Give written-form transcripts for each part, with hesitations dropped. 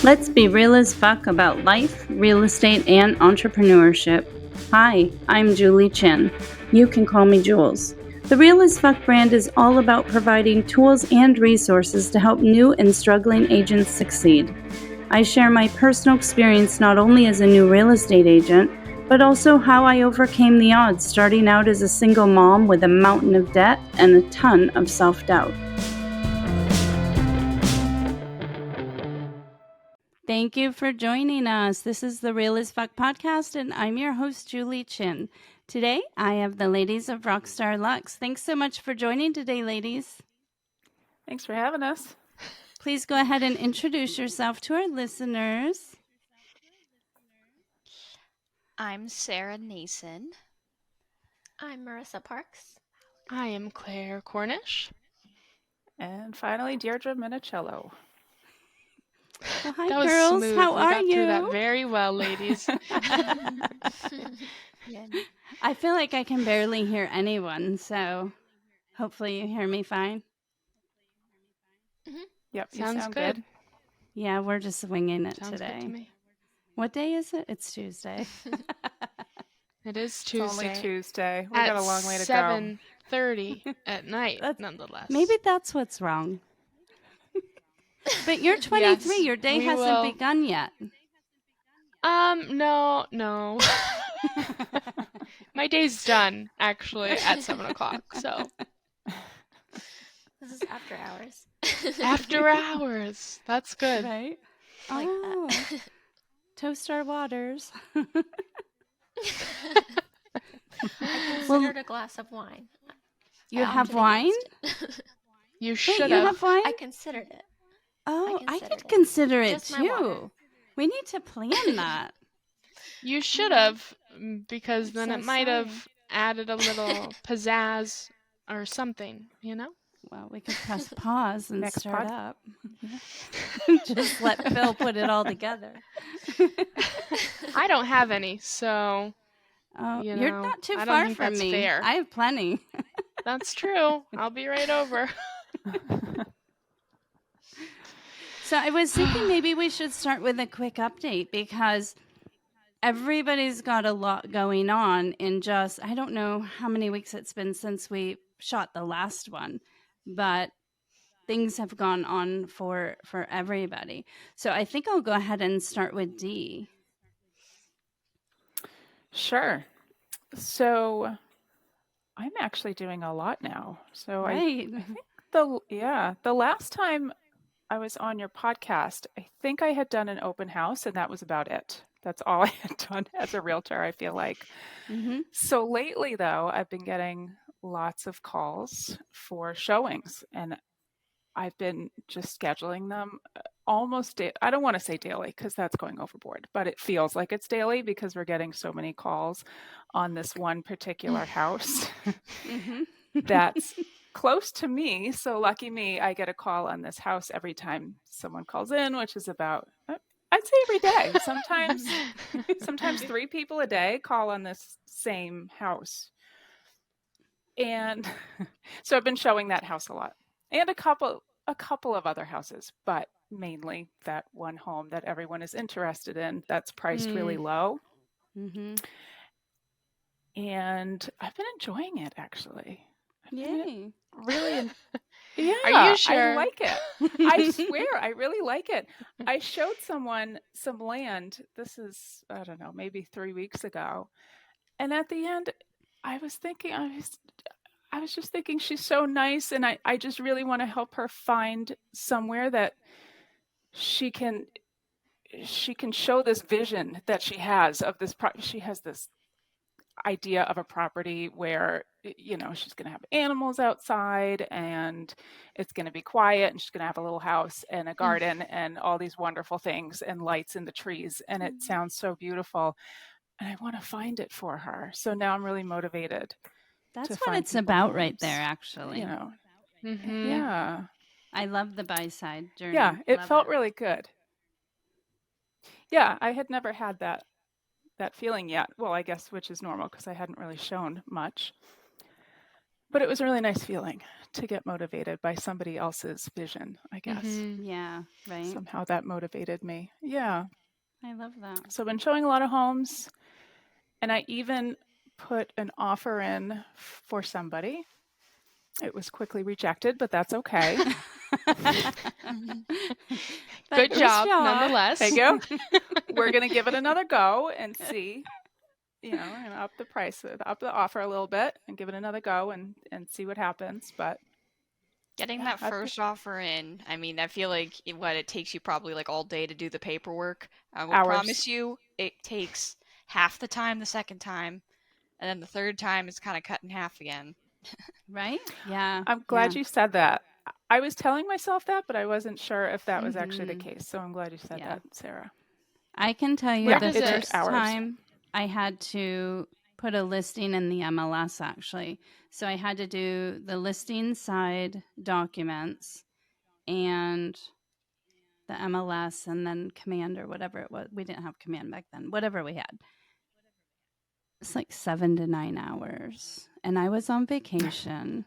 Let's be real as fuck about life, real estate, and entrepreneurship. Hi, I'm Julie Chin. You can call me Jules. The Real as Fuck brand is all about providing tools and resources to help new and struggling agents succeed. I share my personal experience not only as a new real estate agent, but also how I overcame the odds starting out as a single mom with a mountain of debt and a ton of self-doubt. Thank you for joining us. This is the Real as Fuck podcast, and I'm your host, Julie Chin. Today, I have the ladies of Rockstar Luxe. Thanks so much for joining today, ladies. Thanks for having us. Please go ahead and introduce yourself to our listeners. I'm Sarah Nason. I'm Marissa Parks. I am Claire Cornish. And finally, Deirdre Minichiello. Well, hi, That was girls. smooth. How we are got you? through that very well, ladies. I feel like I can barely hear anyone, so hopefully you hear me fine. Yep, you Sounds sound good. Yeah, we're just winging it Sounds today. good to me. What day is it? It's Tuesday. It is It's Tuesday. only Tuesday. We At got a long way to go. 7:30 at night, nonetheless. Maybe that's what's wrong. But you're 23. Yes, Your day we hasn't will- begun yet. No. My day's done, actually, at 7 o'clock, so. This is after hours. After hours. That's good. Right? Like Oh, that. toast our waters. I considered a glass of wine. You I have opted wine? against it. You Wait, should you have. have wine? I considered it. Oh, I considered could it. consider it Just my water. too. We need to plan that. You should have, because I'm then so it might sorry. have added a little pizzazz or something, you know? Well, we could press pause and Next start pod- up. Just let Phil put it all together. I don't have any, so Oh, You you're know, not too I don't far think from that's me. fair. I have plenty. that's true. I'll be right over. So I was thinking maybe we should start with a quick update because everybody's got a lot going on in just, I don't know how many weeks it's been since we shot the last one, but things have gone on for everybody. So I think I'll go ahead and start with Dee. Sure. So I'm actually doing a lot now. So Right. I think the last time I was on your podcast, I think I had done an open house and that was about it. That's all I had done as a realtor, I feel like. Mm-hmm. So lately, though, I've been getting lots of calls for showings, and I've been just scheduling them almost I don't want to say daily because that's going overboard, but it feels like it's daily because we're getting so many calls on this one particular house Mm-hmm. that's close to me. So lucky me, I get a call on this house every time someone calls in, which is about, I'd say every day. Sometimes 3 people a day call on this same house. And so I've been showing that house a lot and a couple of other houses, but mainly that one home that everyone is interested in that's priced really low. Mm-hmm. And I've been enjoying it, actually. Yay. Really, yeah. Are you sure? I like it. I swear, I really like it. I showed someone some land. This is, I don't know, maybe 3 weeks ago. And at the end, I was just thinking she's so nice, and I just really want to help her find somewhere that she can show this vision that she has of this. She has this idea of a property where, you know, she's going to have animals outside and it's going to be quiet and she's going to have a little house and a garden and all these wonderful things and lights in the trees. And it sounds so beautiful. And I want to find it for her. So now I'm really motivated. That's to what find it's people's about right homes, there, actually. You know, Mm-hmm. yeah. I love the buy-side journey. Yeah, it Love felt really good. Yeah, I had never had that feeling yet. Well, I guess which is normal because I hadn't really shown much. But it was a really nice feeling to get motivated by somebody else's vision, I guess. Yeah, right. Somehow that motivated me. Yeah. I love that. So I've been showing a lot of homes, and I even put an offer in for somebody. It was quickly rejected, but that's okay. Good job, nonetheless. Thank you. We're going to give it another go and see. We're going to up the price, up the offer a little bit and give it another go and see what happens. But Getting yeah, that first offer in, I mean, I feel like it takes you probably like all day to do the paperwork. I will promise you it takes half the time the second time, and then the third time it's kind of cut in half again. Right? Yeah. I'm glad you said that. I was telling myself that, but I wasn't sure if that was actually the case. So I'm glad you said that, Sarah. I can tell you Where the does it- first time I had to put a listing in the MLS, actually. So I had to do the listing side documents and the MLS and then command or whatever it was. We didn't have command back then. Whatever we had. It's like 7 to 9 hours. And I was on vacation.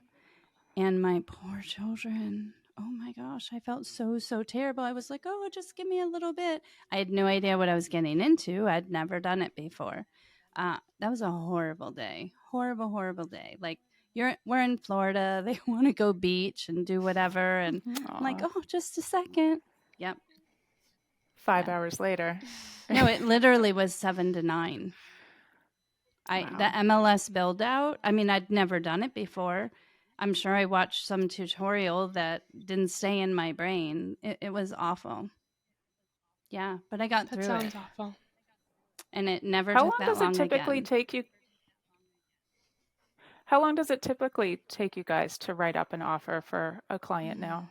And my poor children, oh my gosh, I felt so terrible. I was like, oh, just give me a little bit. I had no idea what I was getting into. I'd never done it before. That was a horrible day. Horrible day. Like, we're in Florida. They want to go beach and do whatever. And I'm like, oh, just a second. Yep. 5 hours later. No, it literally was 7 to 9. The MLS build out, I mean, I'd never done it before. I'm sure I watched some tutorial that didn't stay in my brain. It was awful. Yeah, but I got through it. That sounds awful. And it never How took long that does long it typically again. take you? How long does it typically take you guys to write up an offer for a client now?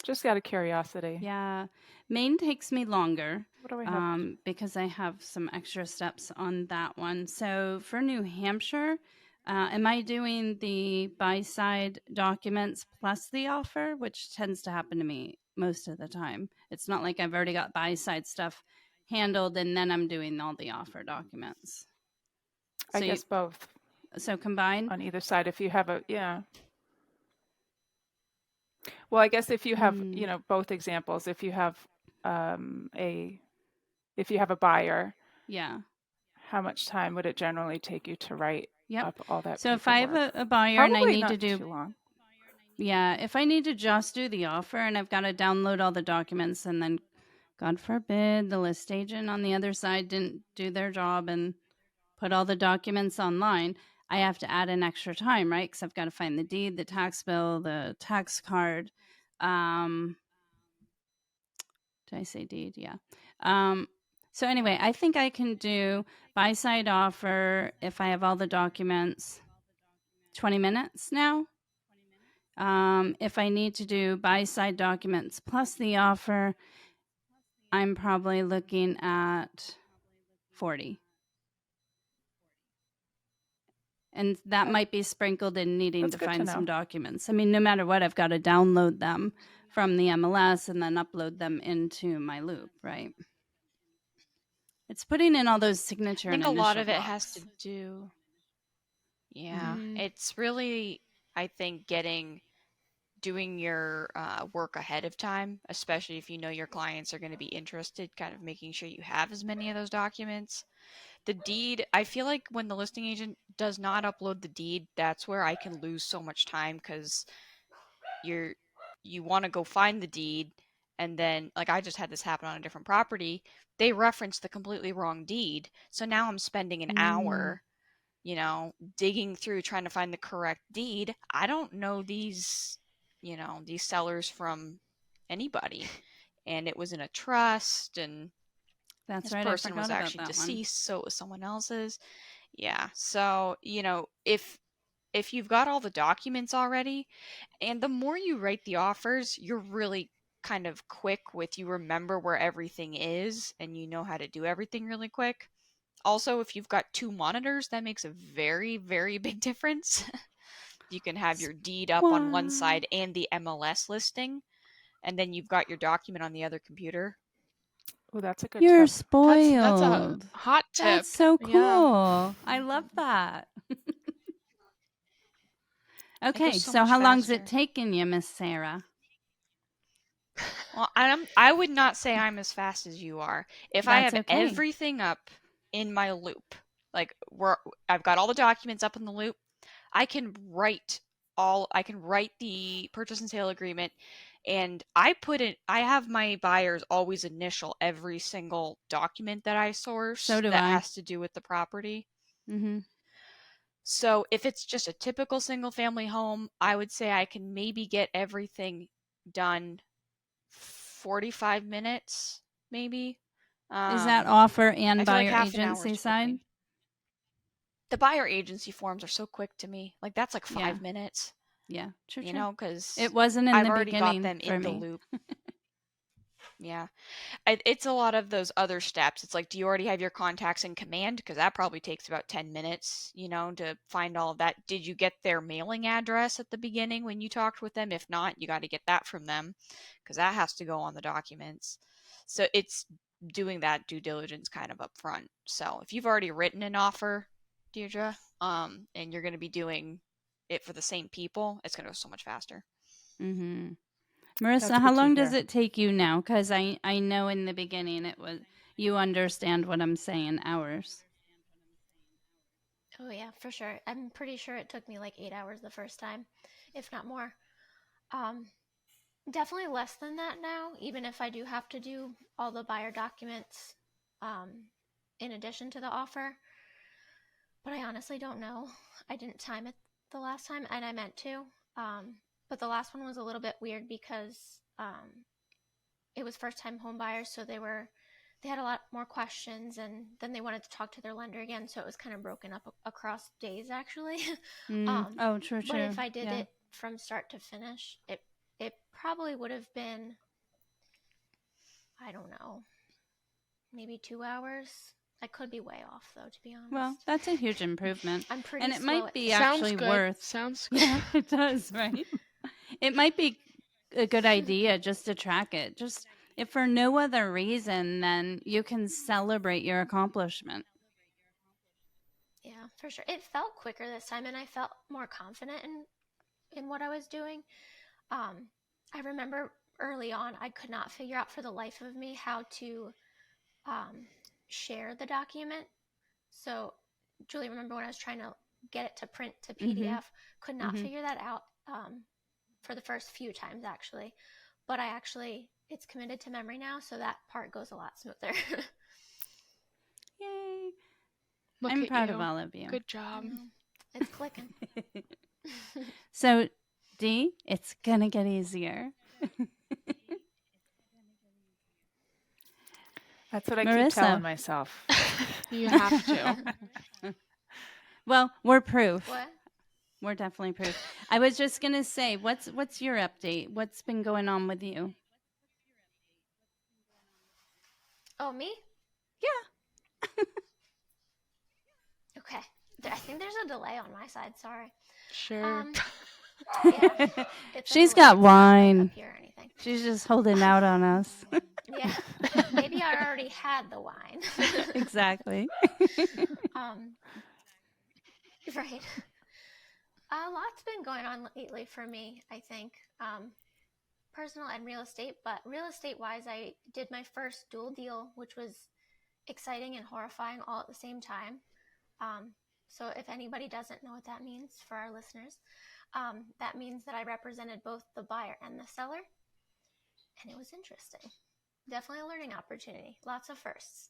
Just out of curiosity. Yeah, Maine takes me longer. What do I have? Because I have some extra steps on that one. So for New Hampshire, am I doing the buy-side documents plus the offer, which tends to happen to me most of the time? It's not like I've already got buy-side stuff handled and then I'm doing all the offer documents. I guess both. So combined? On either side, if you have Well, I guess if you have, both examples, if you have if you have a buyer, how much time would it generally take you to write up all that? So if I have a buyer Probably and I need not to do too long. Yeah, if I need to just do the offer and I've got to download all the documents and then God forbid the list agent on the other side didn't do their job and put all the documents online, I have to add an extra time, right? Because I've got to find the deed, the tax bill, the tax card. Did I say deed? Yeah. So anyway, I think I can do buy-side offer if I have all the documents, 20 minutes now. If I need to do buy-side documents plus the offer, I'm probably looking at 40. And that might be sprinkled in needing to find some documents. I mean, no matter what, I've got to download them from the MLS and then upload them into my loop, right? It's putting in all those signature and initial I think a lot of it blocks. has to do. Yeah, it's really, I think, doing your work ahead of time, especially if you know your clients are going to be interested, kind of making sure you have as many of those documents. The deed, I feel like when the listing agent does not upload the deed, that's where I can lose so much time because you want to go find the deed, and then, like, I just had this happen on a different property. They referenced the completely wrong deed, so now I'm spending an hour, digging through trying to find the correct deed. I don't know these sellers from anybody, and it was in a trust, and That's this right. person I forgot was about actually that deceased, so it was someone else's. Yeah, so if you've got all the documents already, and the more you write the offers, you're really kind of quick with, you remember where everything is and you know how to do everything really quick. Also, if you've got 2 monitors, that makes a very, very big difference. You can have your deed up on one side and the MLS listing, and then you've got your document on the other computer. Oh, that's a good You're tip. spoiled. That's a hot tip. That's so cool. Yeah. I love that. Okay, goes so so much how long's it faster. taking you, Miss Sarah? Well, I would not say I'm as fast as you are. If I That's have okay. everything up in my loop, like I've got all the documents up in the loop, I can write the purchase and sale agreement, and I have my buyers always initial every single document that I source So do that I. has to do with the property. Mm-hmm. So if it's just a typical single family home, I would say I can maybe get everything done 45 minutes, maybe. Is that offer and I feel like buyer half an hour agency is side? quick. The buyer agency forms are so quick to me. Like that's like Yeah. 5 minutes, Yeah, true. you know, because It wasn't in I've the already got beginning them for in the me. loop. Yeah. It's a lot of those other steps. It's like, do you already have your contacts in command? Because that probably takes about 10 minutes, you know, to find all of that. Did you get their mailing address at the beginning when you talked with them? If not, you got to get that from them because that has to go on the documents. So it's doing that due diligence kind of up front. So if you've already written an offer, Deirdre, and you're going to be doing it for the same people, it's going to go so much faster. Mm-hmm. Marissa, That's how good to long does hear. it take you now? Because I know in the beginning it was, you understand what I'm saying, hours. Oh yeah, for sure. I'm pretty sure it took me like 8 hours the first time, if not more. Um, Definitely less than that now, even if I do have to do all the buyer documents in addition to the offer. But I honestly don't know. I didn't time it the last time, and I meant to. But the last one was a little bit weird because it was first-time home buyers, so they had a lot more questions, and then they wanted to talk to their lender again, so it was kind of broken up across days, actually. Oh, true. But if I did Yeah. it from start to finish, it probably would have been, I don't know, maybe 2 hours. I could be way off, though, to be honest. Well, that's a huge improvement. I'm pretty And it slow might at be finishing. Sounds actually good. worth. Sounds good. Yeah, it does, right? It might be a good idea just to track it. Just if for no other reason, then you can celebrate your accomplishment. Yeah, for sure. It felt quicker this time, and I felt more confident in what I was doing. I remember early on, I could not figure out for the life of me how to share the document. So, Julie, remember when I was trying to get it to print to PDF, could not figure that out for the first few times, actually. But it's committed to memory now, so that part goes a lot smoother. Yay. Look I'm at proud you. of all of you. Good job. It's clicking. So, Dee, it's going to get easier. That's what I Marissa. keep telling myself. You have to. Well, we're proof. What? We're definitely proof. I was just going to say, what's your update? What's been going on with you? Oh, me? Yeah. Okay. I think there's a delay on my side. Sorry. Sure. Yeah, She's got wine. Up here or anything. She's just holding out on us. Yeah. Maybe I already had the wine. Exactly. Right. A lot's been going on lately for me, I think. Personal and real estate, but real estate wise, I did my first dual deal, which was exciting and horrifying all at the same time. So if anybody doesn't know what that means for our listeners, that means that I represented both the buyer and the seller, and it was interesting. Definitely a learning opportunity. Lots of firsts.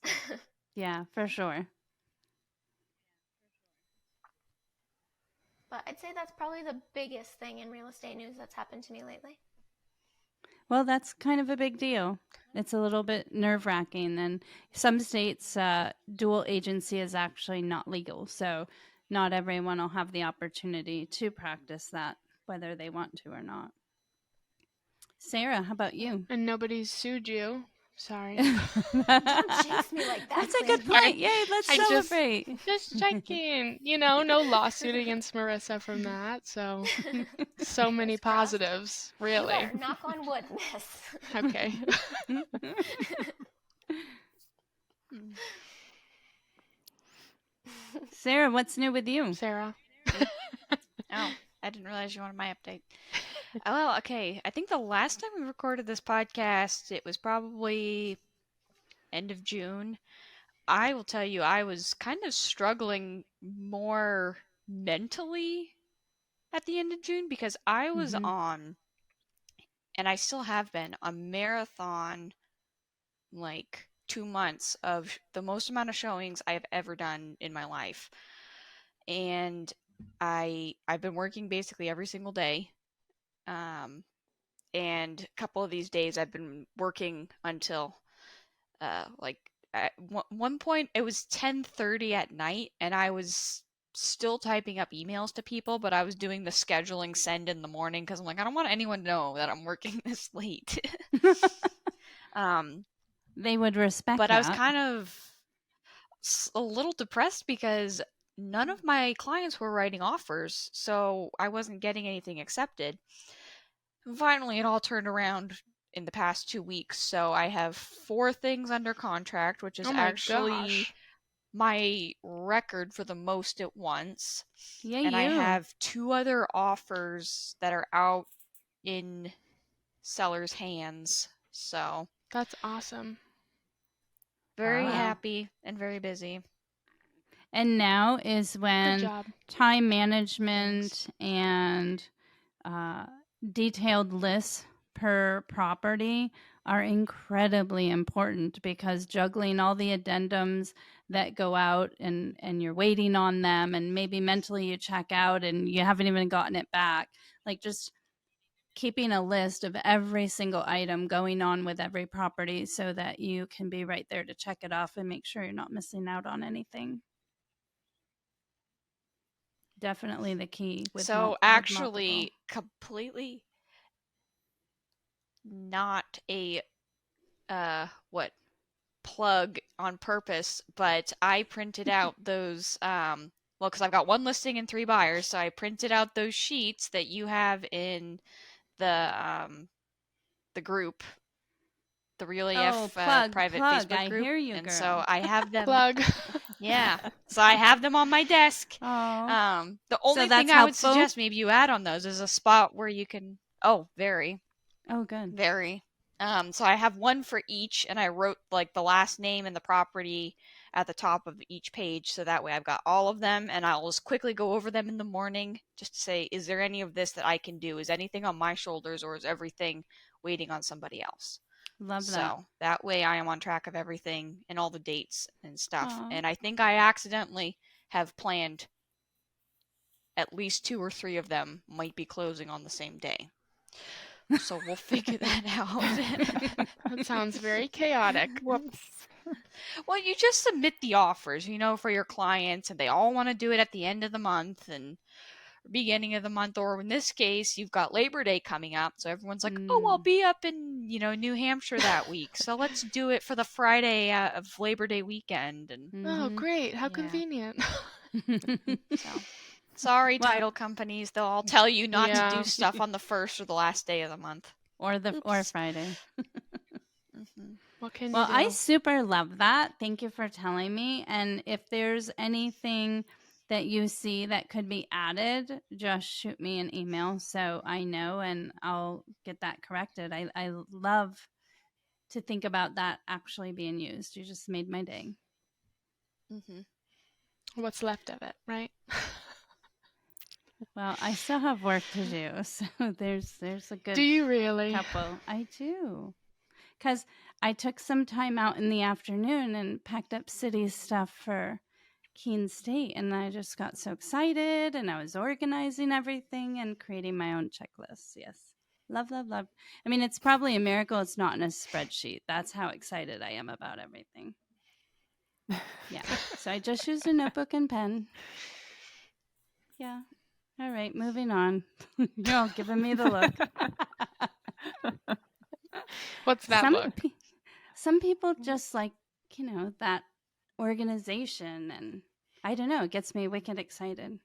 Yeah, for sure. But I'd say that's probably the biggest thing in real estate news that's happened to me lately. Well, that's kind of a big deal. It's a little bit nerve-wracking. And some states, dual agency is actually not legal. So not everyone will have the opportunity to practice that, whether they want to or not. Sarah, how about you? And nobody's sued you. Sorry. Don't jinx me like that. That's a good point. Yay, let's celebrate. Just checking. No lawsuit against Marissa from that. So many positives, really. You better knock on wood, miss. Okay. Sarah, what's new with you? Sarah. Oh, I didn't realize you wanted my update. Well, okay. I think the last time we recorded this podcast, it was probably end of June. I will tell you, I was kind of struggling more mentally at the end of June because I was on, and I still have been, a marathon, like 2 months of the most amount of showings I have ever done in my life. And I've been working basically every single day. And a couple of these days I've been working until like at one point it was 10:30 at night, and I was still typing up emails to people, but I was doing the scheduling send in the morning because I'm like, I don't want anyone to know that I'm working this late. They would respect but that. I was kind of a little depressed because none of my clients were writing offers, so I wasn't getting anything accepted. And finally, it all turned around in the past 2 weeks, so I have 4 things under contract, which is actually my record for the most at once. Yeah, and I have 2 other offers that are out in sellers' hands, so That's awesome. very Wow. happy and very busy. And now is Good when job. time management and detailed lists per property are incredibly important, because juggling all the addendums that go out and you're waiting on them, and maybe mentally you check out and you haven't even gotten it back. Like, just keeping a list of every single item going on with every property so that you can be right there to check it off and make sure you're not missing out on anything. Definitely the key. So actually, completely not a plug on purpose, but I printed out those well, because I've got 1 listing and 3 buyers, so I printed out those sheets that you have in the group, the Real AF private Facebook I group. hear you, and girl. so I have them. Plug. Yeah, so I have them on my desk. Oh, The only that's thing I would helpful? suggest maybe you add on those is a spot where you can. Oh, very. oh, good. Very. So I have 1 for each, and I wrote like the last name and the property at the top of each page, so that way I've got all of them, and I'll just quickly go over them in the morning just to say, is there any of this that I can do? Is anything on my shoulders, or is everything waiting on somebody else? Love that. So that way I am on track of everything and all the dates and stuff. Aw. And I think I accidentally have planned at least 2 or 3 of them might be closing on the same day. So we'll figure that out. That sounds very chaotic. Whoops. Well, you just submit the offers, for your clients, and they all want to do it at the end of the month and beginning of the month, or in this case, you've got Labor Day coming up, so everyone's like, oh, I'll be up in, New Hampshire that week, so let's do it for the Friday of Labor Day weekend. And Oh, great. How Yeah. convenient. so, sorry, Well- title companies, they'll all tell you not to Yeah. do stuff on the first or the last day of the month. or Oops. Friday. What can Well, you do? I super love that. Thank you for telling me. And if there's anything that you see that could be added, just shoot me an email so I know, and I'll get that corrected. I love to think about that actually being used. You just made my day. What's left of it, right? Well, I still have work to do, so there's a good Do you really? couple. I do. Because I took some time out in the afternoon and packed up city stuff for Keene State, and I just got so excited, and I was organizing everything and creating my own checklists. Yes. Love, love, love. I mean, it's probably a miracle it's not in a spreadsheet. That's how excited I am about everything. Yeah. So I just used a notebook and pen. Yeah. All right, moving on. You're all giving me the look. What's that look? Some people just like, that organization, and I don't know, it gets me wicked excited.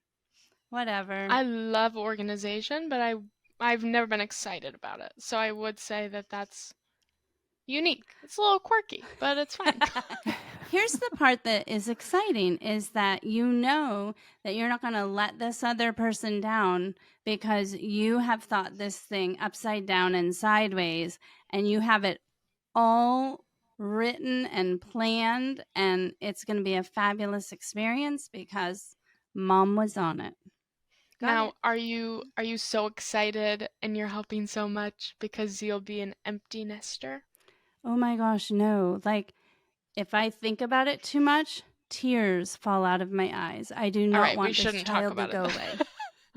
Whatever. I love organization, but I've never been excited about it. So I would say that that's unique. It's a little quirky, but it's fine. here's the part that is exciting is that you know that you're not going to let this other person down because you have thought this thing upside down and sideways, and you have it all written and planned, and it's going to be a fabulous experience because mom was on it. Now, are you so excited and you're helping so much because you'll be an empty nester? Oh my gosh, no. Like, if I think about it too much, tears fall out of my eyes. I do All not right, we want this shouldn't talk child to about go it. away.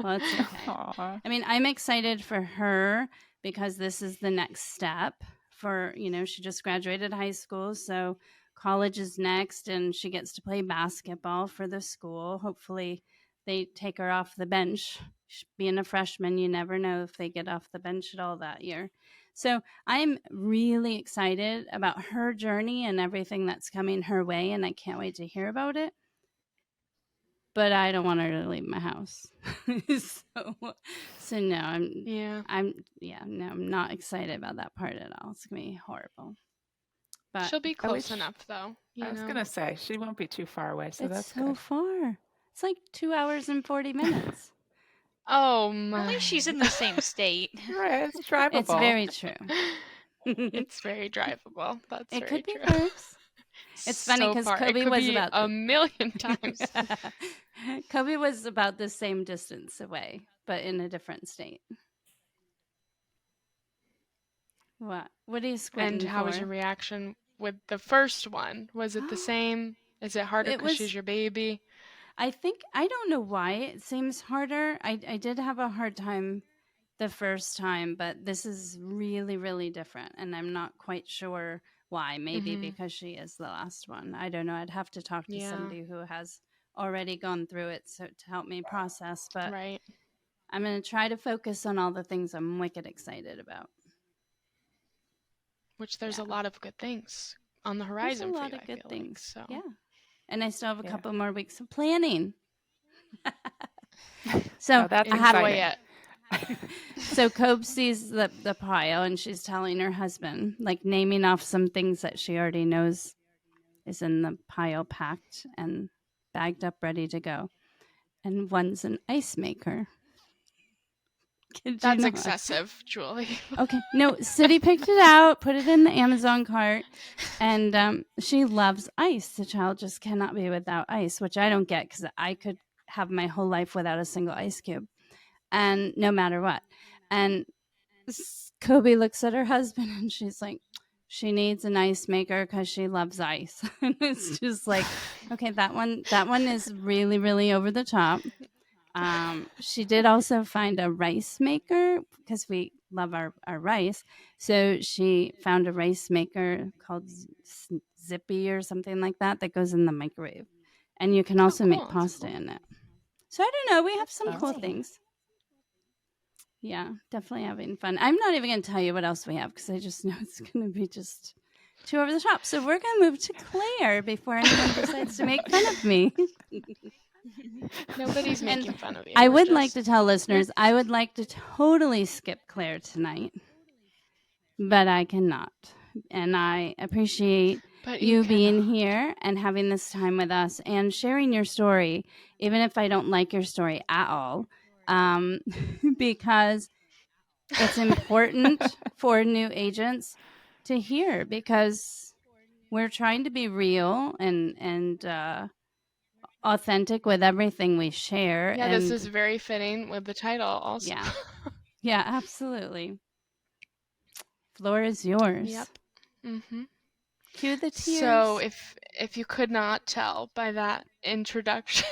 Well, it's okay. Aw. I mean, I'm excited for her because this is the next step for, she just graduated high school, so college is next, and she gets to play basketball for the school. Hopefully, they take her off the bench. Being a freshman, you never know if they get off the bench at all that year. So I'm really excited about her journey and everything that's coming her way, and I can't wait to hear about it. But I don't want her to leave my house. so no, I'm not excited about that part at all. It's gonna be horrible. But She'll be At least close enough, though. I was going to say, she won't be too far away, so it's that's so good. far. It's like 2 hours and 40 minutes. Oh At my. least she's in the same state. Right, it's drivable. It's very true. It's very drivable. That's It very could be true. worse. It's funny So 'cause far. Kobe it could was be about a million times. Kobe was about the same distance away, but in a different state. What? What are you squinting And how was for? your reaction with the first one? Was it the same? Is it harder It because was- she's your baby? I don't know why it seems harder. I did have a hard time the first time, but this is really, really different, and I'm not quite sure why. Maybe Mhm. because she is the last one. I don't know. I'd have to talk to Yeah. somebody who has already gone through it to help me process. But Right. I'm going to try to focus on all the things I'm wicked excited about. Which there's Yeah. a lot of good things on the There's horizon a for lot you, of I good feel things. Like, so. Yeah. And I still have a Yeah. couple more weeks of planning. So Oh, that's I have Enjoy exciting. it. So Cobe sees the pile, and she's telling her husband, like naming off some things that she already knows is in the pile, packed and bagged up, ready to go. And one's an ice maker. Kid That's you not. excessive, Julie. Okay, no, City picked it out, put it in the Amazon cart, and she loves ice. The child just cannot be without ice, which I don't get because I could have my whole life without a single ice cube, and no matter what. And Kobe looks at her husband and she's like, she needs an ice maker because she loves ice. And it's just like, okay, that one is really, really over the top. She did also find a rice maker because we love our rice. So she found a rice maker called Zippy or something like that goes in the microwave. And you can also make cool. pasta in it. So I don't know. We have some cool Oh. things. Yeah, definitely having fun. I'm not even going to tell you what else we have because I just know it's going to be just too over the top. So we're going to move to Claire before anyone decides to make fun of me. Nobody's And making fun of you. I We're would like just- to tell listeners, I would like to totally skip Claire tonight, but I cannot. And I appreciate But you being cannot. here and having this time with us and sharing your story, even if I don't like your story at all, because it's important for new agents to hear, because we're trying to be real and authentic with everything we share. Yeah, and this is very fitting with the title also. Yeah, absolutely. Floor is yours. Yep. Mm-hmm. Cue the tears. So if you could not tell by that introduction,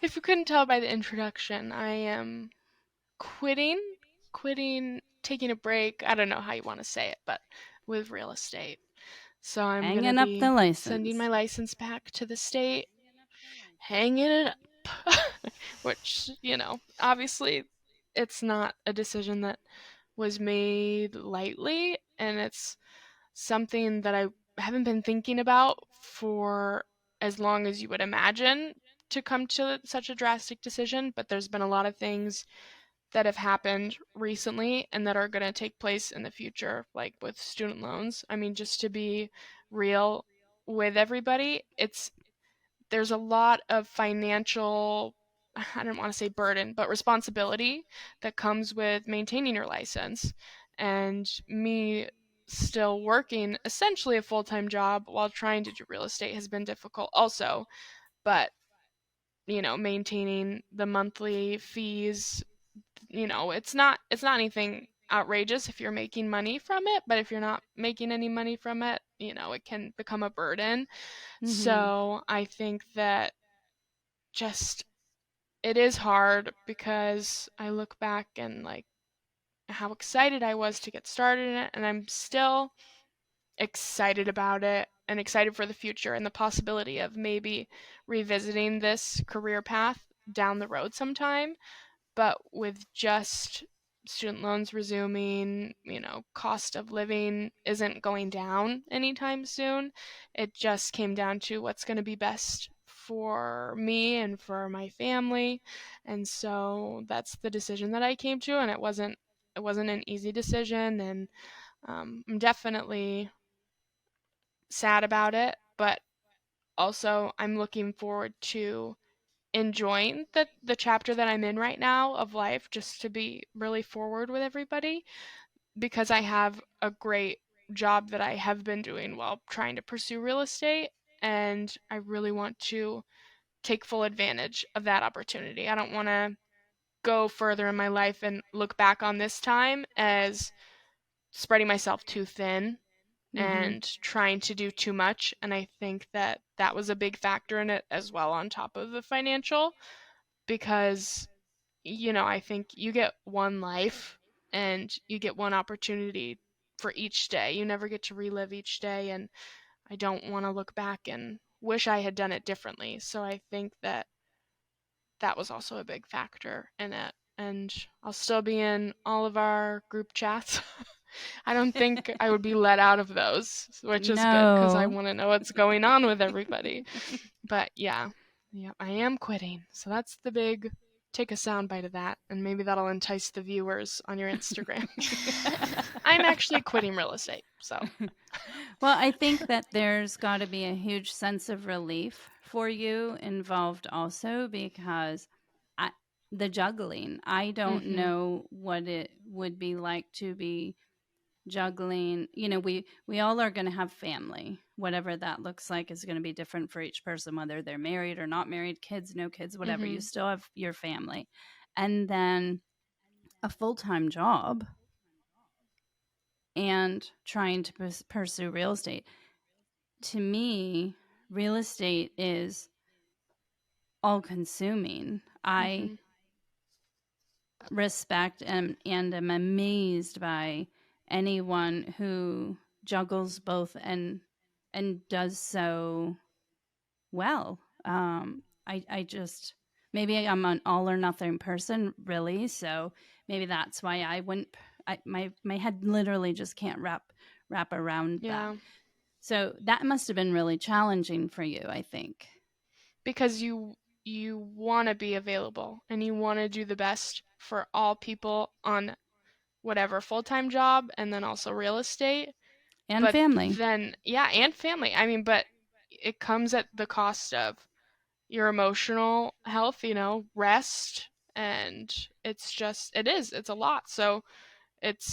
if you couldn't tell by the introduction, I am quitting, taking a break. I don't know how you want to say it, but with real estate. So I'm Hanging gonna up be the license. sending my license back to the state, hanging it up, which, obviously it's not a decision that was made lightly, and it's something that I haven't been thinking about for as long as you would imagine to come to such a drastic decision, but there's been a lot of things that have happened recently and that are going to take place in the future, like with student loans. I mean, just to be real, with everybody, there's a lot of financial, I don't want to say burden, but responsibility that comes with maintaining your license. And me still working essentially a full-time job while trying to do real estate has been difficult also. But, maintaining the monthly fees, it's not anything outrageous if you're making money from it, but if you're not making any money from it, it can become a burden. So I think that just it is hard because I look back and like how excited I was to get started in it, and I'm still excited about it and excited for the future and the possibility of maybe revisiting this career path down the road sometime. But with just student loans resuming, cost of living isn't going down anytime soon. It just came down to what's going to be best for me and for my family. And so that's the decision that I came to, and it wasn't an easy decision, and I'm definitely sad about it, but also I'm looking forward to enjoying the chapter that I'm in right now of life, just to be really forward with everybody, because I have a great job that I have been doing while trying to pursue real estate, and I really want to take full advantage of that opportunity. I don't want to go further in my life and look back on this time as spreading myself too thin and trying to do too much. And I think that that was a big factor in it as well, on top of the financial, because, I think you get one life and you get one opportunity for each day. You never get to relive each day. And I don't want to look back and wish I had done it differently. So I think that that was also a big factor in it. And I'll still be in all of our group chats. I don't think I would be let out of those, which is good because I want to know what's going on with everybody. But yeah, I am quitting. So that's the big, take a soundbite of that, and maybe that'll entice the viewers on your Instagram. I'm actually quitting real estate. So, well, I think that there's got to be a huge sense of relief for you involved also, because the juggling, I don't know what it would be like to be juggling. We all are going to have family. Whatever that looks like is going to be different for each person, whether they're married or not married, kids, no kids, whatever. You still have your family. And then a full-time job and trying to pursue real estate. To me, real estate is all-consuming. I respect and am amazed by anyone who juggles both and does so well. I just, maybe I'm an all or nothing person, really. So maybe that's why I wouldn't. My head literally just can't wrap around that. So that must have been really challenging for you, I think, because you want to be available and you want to do the best for all people on whatever full-time job, and then also real estate and family. Then and family. I mean, but it comes at the cost of your emotional health, rest, and it's a lot. So it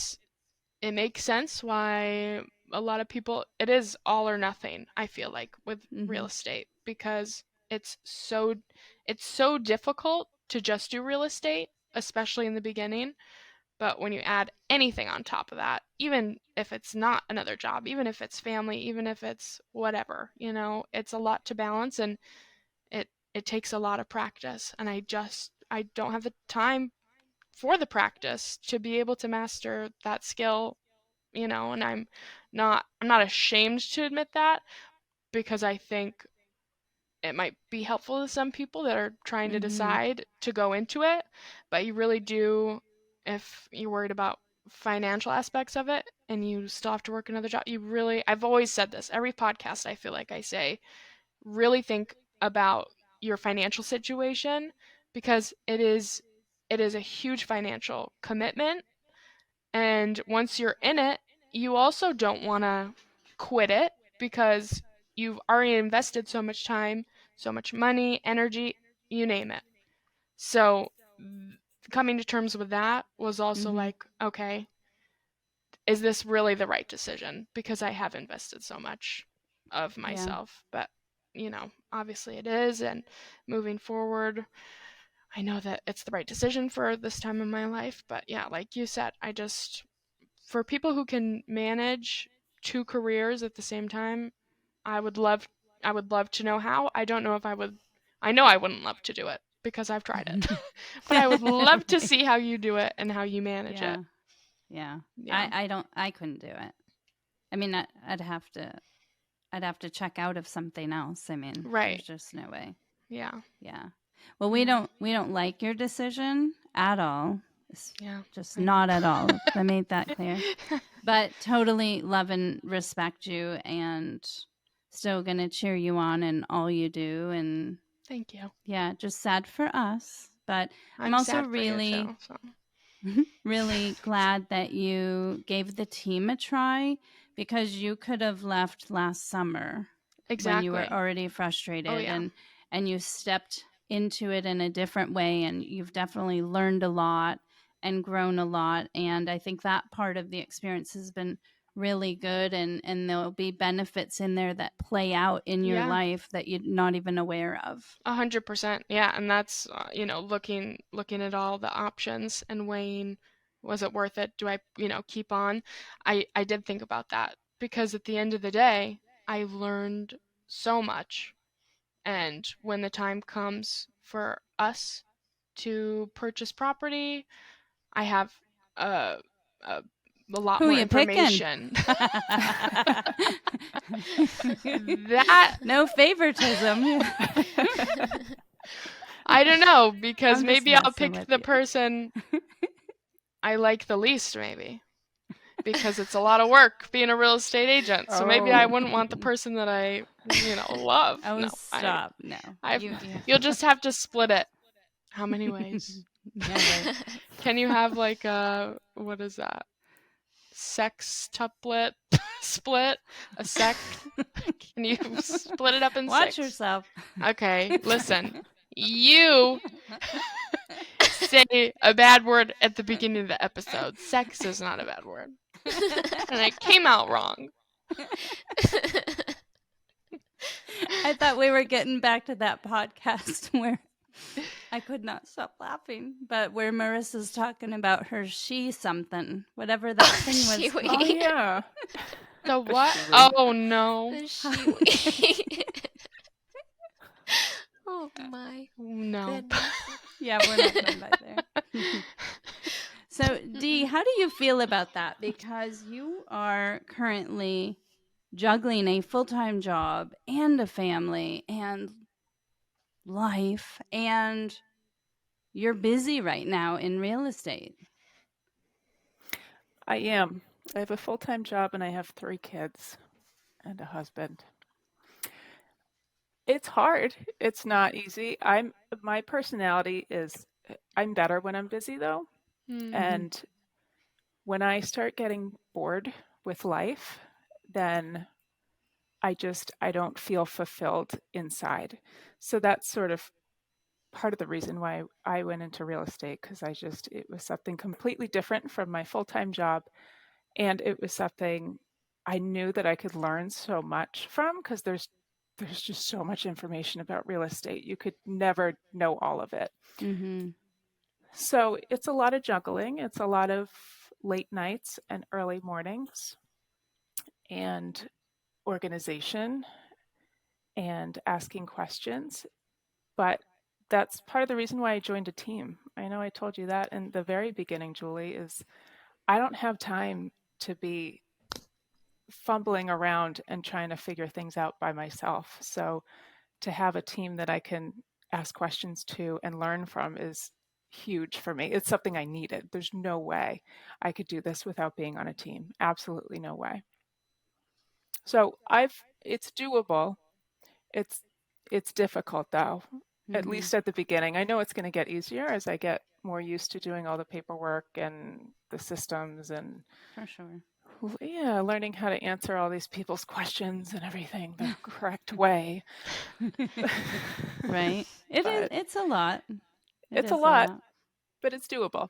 makes sense why a lot of people, it is all or nothing, I feel like, with real estate, because it's so difficult to just do real estate, especially in the beginning. But when you add anything on top of that, even if it's not another job, even if it's family, even if it's whatever, it's a lot to balance, and it takes a lot of practice. And I don't have the time for the practice to be able to master that skill, and I'm not ashamed to admit that, because I think it might be helpful to some people that are trying to decide to go into it. But you really do, if you're worried about financial aspects of it and you still have to work another job, I've always said this, every podcast I feel like I say, really think about your financial situation, because it is a huge financial commitment. And once you're in it, you also don't want to quit it, because you've already invested so much time, so much money, energy, you name it. So coming to terms with that was also like, okay, is this really the right decision? Because I have invested so much of myself. Yeah. But, you know, obviously it is. And moving forward, I know that it's the right decision for this time in my life. But yeah, like you said, for people who can manage 2 careers at the same time, I would love to know how. I don't know if I would. I know I wouldn't love to do it because I've tried it. But I would love to see how you do it and how you manage it. Yeah. I couldn't do it. I mean, I'd have to check out of something else. I mean, there's just no way. Yeah. Well, we don't like your decision at all. Just not at all. I made that clear. But totally love and respect you, and still gonna cheer you on in all you do. And thank you. Yeah, just sad for us, but I'm also really too, so. really glad that you gave the team a try, because you could have left last summer when you were already frustrated, and you stepped into it in a different way, and you've definitely learned a lot and grown a lot. And I think that part of the experience has been really good, and there'll be benefits in there that play out in your life that you're not even aware of. 100%. Yeah. And that's, looking at all the options and weighing, was it worth it? Do I, keep on? I did think about that, because at the end of the day, I learned so much. And when the time comes for us to purchase property, I have a lot more information. That no favoritism. I don't know, because maybe I'll pick the person I like the least, maybe. Because it's a lot of work being a real estate agent. So maybe I wouldn't want the person that I, love. Oh, no, stop. No. You'll just have to split it. How many ways? Can you have like what is that? Sextuplet split? A sec? Can you split it up in 6? Watch yourself. Okay, listen. You say a bad word at the beginning of the episode. Sex is not a bad word. And it came out wrong. I thought we were getting back to that podcast where I could not stop laughing, but where Marissa's talking about her something, whatever that thing was. Oh, yeah. The what? Oh, no. The oh, my. No. Goodness. Yeah, we're not going back there. So, Dee, how do you feel about that? Because you are currently juggling a full-time job and a family and life, and you're busy right now in real estate. I am. I have a full-time job and I have 3 kids and a husband. It's hard. It's not easy. My personality is, I'm better when I'm busy though. Mm-hmm. And when I start getting bored with life, then I don't feel fulfilled inside. So that's sort of part of the reason why I went into real estate, because it was something completely different from my full-time job. And it was something I knew that I could learn so much from, because there's just so much information about real estate. You could never know all of it. Mm-hmm. So it's a lot of juggling. It's a lot of late nights and early mornings and organization and asking questions. But that's part of the reason why I joined a team. I know I told you that in the very beginning, Julie, is I don't have time to be fumbling around and trying to figure things out by myself. So to have a team that I can ask questions to and learn from is huge for me. It's something I needed. There's no way I could do this without being on a team. Absolutely no way. So it's doable. It's difficult though, at least at the beginning. I know it's going to get easier as I get more used to doing all the paperwork and the systems and for sure. Yeah, learning how to answer all these people's questions and everything the correct way. Right? It is. But It's a lot. It it's a is a lot, lot. but it's doable.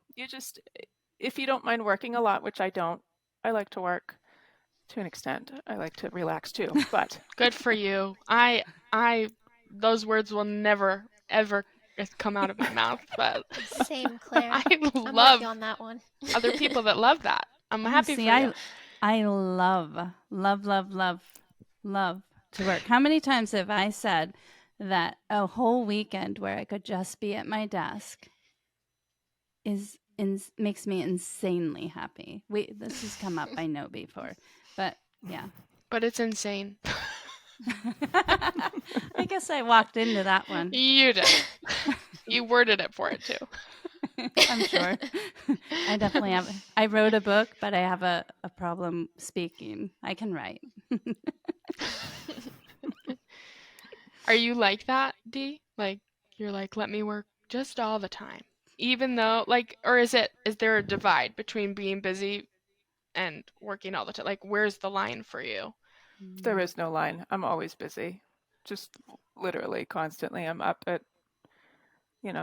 If you don't mind working a lot, which I don't, I like to work to an extent. I like to relax too, but Good for you. Those words will never, ever come out of my mouth, but Same, Claire. I I'm with you love on that one. other people that love that. I'm Oh, happy see, for you. I love to work. How many times have I said that a whole weekend where I could just be at my desk makes me insanely happy. This has come up, I know, before, but yeah. But it's insane. I guess I walked into that one. You did. You worded it for it too. I'm sure. I definitely have. I wrote a book, but I have a problem speaking. I can write. Are you like that, Dee? Like, you're like, let me work just all the time. Even though, like, or is there a divide between being busy and working all the time? Like, where's the line for you? there is no line. I'm always busy. Just literally constantly. I'm up at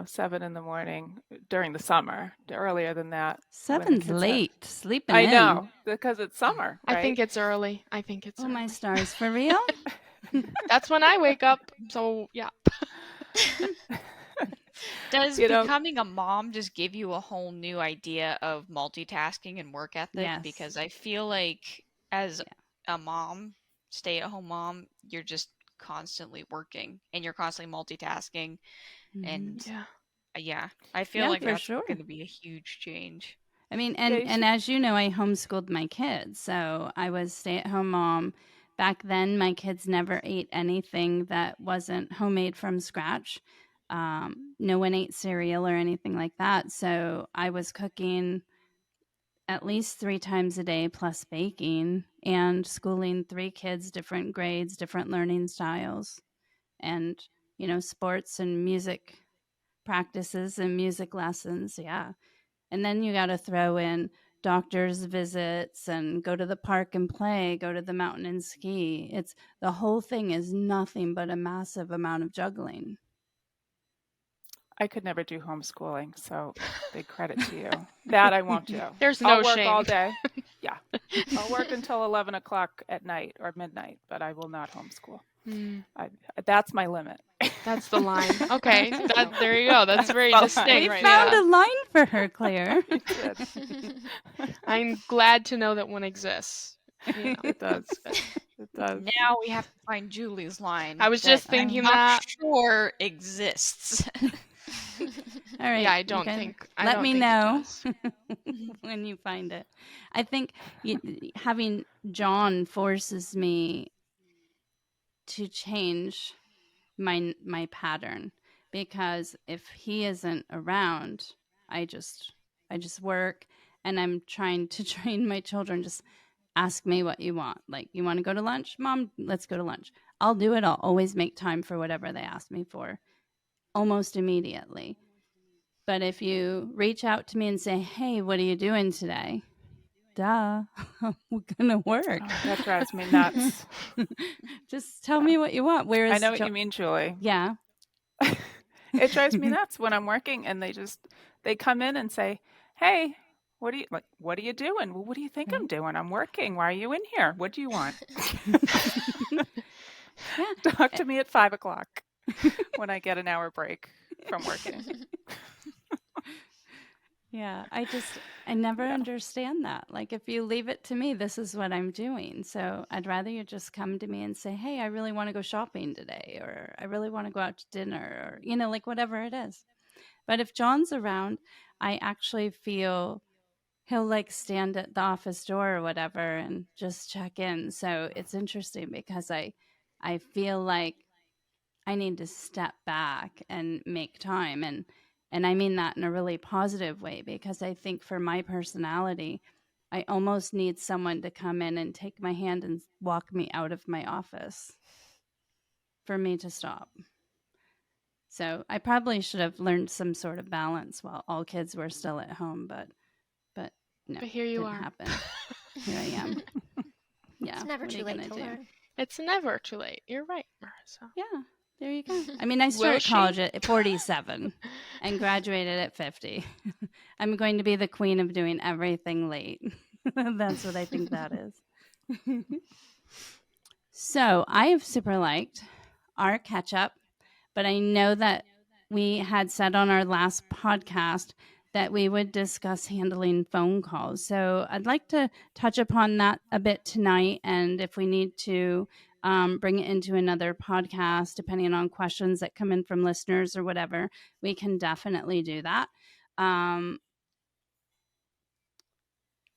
7 in the morning during the summer. Earlier than that. when the 7's kids have- late. Sleeping I in. know, because it's summer, right? I think it's early. Oh, my early. stars. For real? That's when I wake up. So, yeah. Does You know- becoming a mom just give you a whole new idea of multitasking and work ethic? Yes. Because I feel like as a mom, stay-at-home mom, you're just constantly working and you're constantly multitasking. And Yeah. I feel Yeah, like for that's sure. going to be a huge change. I mean, Yeah, you and as you know, I homeschooled my kids, so I was stay-at-home mom. Back then, my kids never ate anything that wasn't homemade from scratch. No one ate cereal or anything like that, so I was cooking at least 3 times a day plus baking and schooling 3 kids, different grades, different learning styles, and, sports and music practices and music lessons, yeah. And then you got to throw in doctor's visits and go to the park and play, go to the mountain and ski. The whole thing is nothing but a massive amount of juggling. I could never do homeschooling, so big credit to you. That I won't do. There's I'll no work shame. all day. Yeah. I'll work until 11 o'clock at night or midnight, but I will not homeschool. That's my limit. That's the line. Okay, there you go. That's very the line distinct. We right found now. a line for her, Claire. I'm glad to know that one exists. It does. It does. Now we have to find Julie's line. I was just thinking I'm that. sure exists. All right. Yeah, I don't okay. think. Let me it know does. when you find it. I think having John forces me to change my pattern, because if he isn't around, I just work, and I'm trying to train my children. Just ask me what you want. Like, you want to go to lunch? Mom, let's go to lunch. I'll do it. I'll always make time for whatever they ask me for, almost immediately. But if you reach out to me and say, hey, what are you doing today? Duh, I'm gonna work. Oh, that drives me nuts. Just tell me what you want. Where is I know what you mean, Julie. Yeah. It drives me nuts when I'm working and they come in and say, hey, what are you doing? Well, what do you think I'm doing? I'm working. Why are you in here? What do you want? Talk to me at 5 o'clock when I get an hour break from working. Yeah, I never understand that. Like, if you leave it to me, this is what I'm doing. So I'd rather you just come to me and say, hey, I really want to go shopping today, or I really want to go out to dinner, or, like, whatever it is. But if John's around, I actually feel he'll, like, stand at the office door or whatever and just check in. So it's interesting because I feel like I need to step back and make time. And I mean that in a really positive way, because I think for my personality, I almost need someone to come in and take my hand and walk me out of my office for me to stop. So I probably should have learned some sort of balance while all kids were still at home, but no, But here you didn't are. happen. here I am. Yeah, It's never what are too you late gonna to do? learn. It's never too late. You're right, Marissa. Yeah, there you go. I mean, I Will started she? college at 47 and graduated at 50. I'm going to be the queen of doing everything late. That's what I think that is. So I have super liked our catch up, but I know that we had said on our last podcast that we would discuss handling phone calls. So I'd like to touch upon that a bit tonight. And if we need to bring it into another podcast, depending on questions that come in from listeners or whatever, we can definitely do that.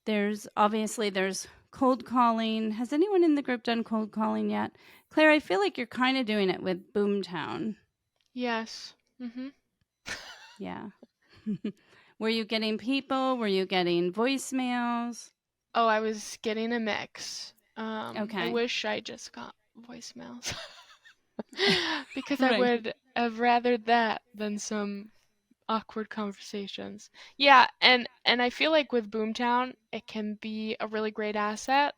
There's cold calling. Has anyone in the group done cold calling yet? Claire, I feel like you're kind of doing it with Boomtown. Yes. Yeah. Were you getting people? Were you getting voicemails? Oh, I was getting a mix. I Okay. wish I just got voicemails. Because I Right. would have rathered that than some awkward conversations. Yeah, and I feel like with Boomtown, it can be a really great asset,